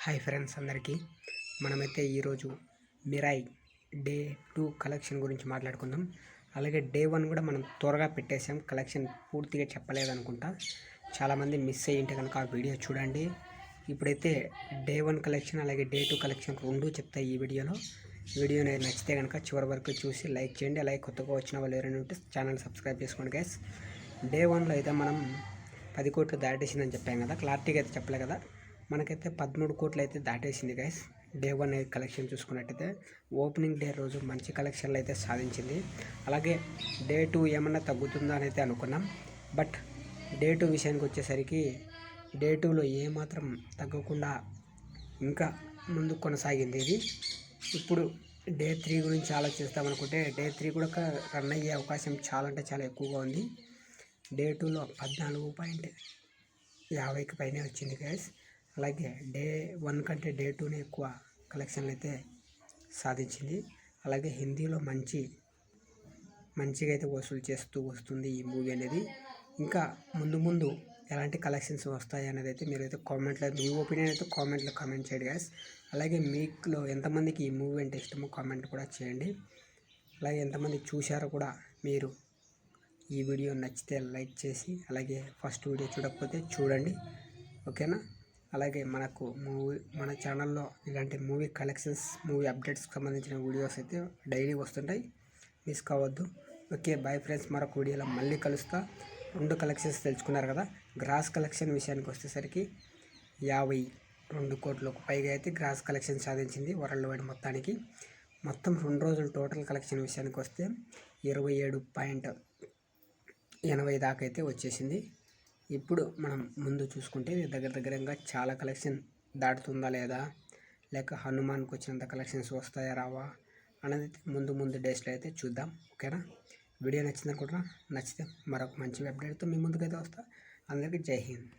Hi friends అందరికీ మనమైతే ఈరోజు మిరాయి డే 2 కలెక్షన్ గురించి మాట్లాడుకుందాం. అలాగే డే 1 కూడా మనం త్వరగా పెట్టేసాం, కలెక్షన్ పూర్తిగా చెప్పలేదనుకుంటా. చాలామంది మిస్ అయ్యి ఉంటే కనుక ఆ వీడియో చూడండి. ఇప్పుడైతే డే 1 కలెక్షన్ అలాగే డే 2 కలెక్షన్ రెండూ చెప్తాయి ఈ వీడియోలో. వీడియో నచ్చితే కనుక చివరి వరకు చూసి లైక్ చేయండి. అలాగే కొత్తగా వచ్చిన వాళ్ళు ఎవరైనా ఉంటే ఛానల్ సబ్స్క్రైబ్ చేసుకోండి గైస్. డే 1లో అయితే మనం 10 కోట్లు దాటేసిందని చెప్పాం కదా, క్లారిటీగా అయితే చెప్పలే కదా. మనకైతే 13 కోట్లు అయితే దాటేసింది గైస్. డే 1 కలెక్షన్ చూసుకున్నట్టయితే ఓపెనింగ్ డే రోజు మంచి కలెక్షన్లు అయితే సాధించింది. అలాగే డే 2 ఏమన్నా తగ్గుతుందా అని అయితే అనుకున్నాం. బట్ డే 2 విషయానికి వచ్చేసరికి డే 2లో ఏమాత్రం తగ్గకుండా ఇంకా ముందు కొనసాగింది ఇది. ఇప్పుడు డే 3 గురించి ఆలోచిస్తామనుకుంటే డే 3 కూడా రన్ అయ్యే అవకాశం చాలా అంటే చాలా ఎక్కువగా ఉంది. డే 2లో 14.50కి పైనే వచ్చింది గైస్. అలాగే డే 1 కంటే డే 2నే ఎక్కువ కలెక్షన్లు అయితే సాధించింది. అలాగే హిందీలో మంచిగా అయితే వసూలు చేస్తూ వస్తుంది ఈ మూవీ అనేది. ఇంకా ముందు ఎలాంటి కలెక్షన్స్ వస్తాయి అనేది అయితే మీరైతే కామెంట్లో మీ ఒపీనియన్ అయితే కామెంట్లో కామెంట్ చేయండి గైస్. అలాగే మీలో ఎంతమందికి ఈ మూవీ అంటే ఇష్టమో కామెంట్ కూడా చేయండి. అలాగే ఎంతమంది చూశారో కూడా మీరు ఈ వీడియో నచ్చితే లైక్ చేసి, అలాగే ఫస్ట్ వీడియో చూడకపోతే చూడండి, ఓకేనా. అలాగే మన ఛానల్లో ఇలాంటి మూవీ కలెక్షన్స్, మూవీ అప్డేట్స్కి సంబంధించిన వీడియోస్ అయితే డైలీ వస్తుంటాయి, మిస్ కావద్దు. Okay, bye friends. మరొక వీడియోలో మళ్ళీ కలుస్తా. 2 కలెక్షన్స్ తెలుసుకున్నారు కదా. గ్రాస్ కలెక్షన్ విషయానికి వచ్చేసరికి 52 కోట్లకు పైగా అయితే గ్రాస్ కలెక్షన్ సాధించింది వరల్డ్ వైడ్ మొత్తానికి. మొత్తం 2 రోజులు టోటల్ కలెక్షన్ విషయానికి వస్తే 27.80 దాకా అయితే వచ్చేసింది. ఇప్పుడు మనం ముందు చూసుకుంటే దగ్గరగా చాలా కలెక్షన్ దాటుతుందా లేదా, లేక హనుమాన్కి వచ్చినంత కలెక్షన్స్ వస్తాయా రావా అనేది ముందు డేస్లో అయితే చూద్దాం, ఓకేనా. వీడియో నచ్చింది అనుకుంటున్నా. నచ్చితే మరొక మంచి అప్డేట్తో మీ ముందుకైతే వస్తా. అందరికీ జై హింద్.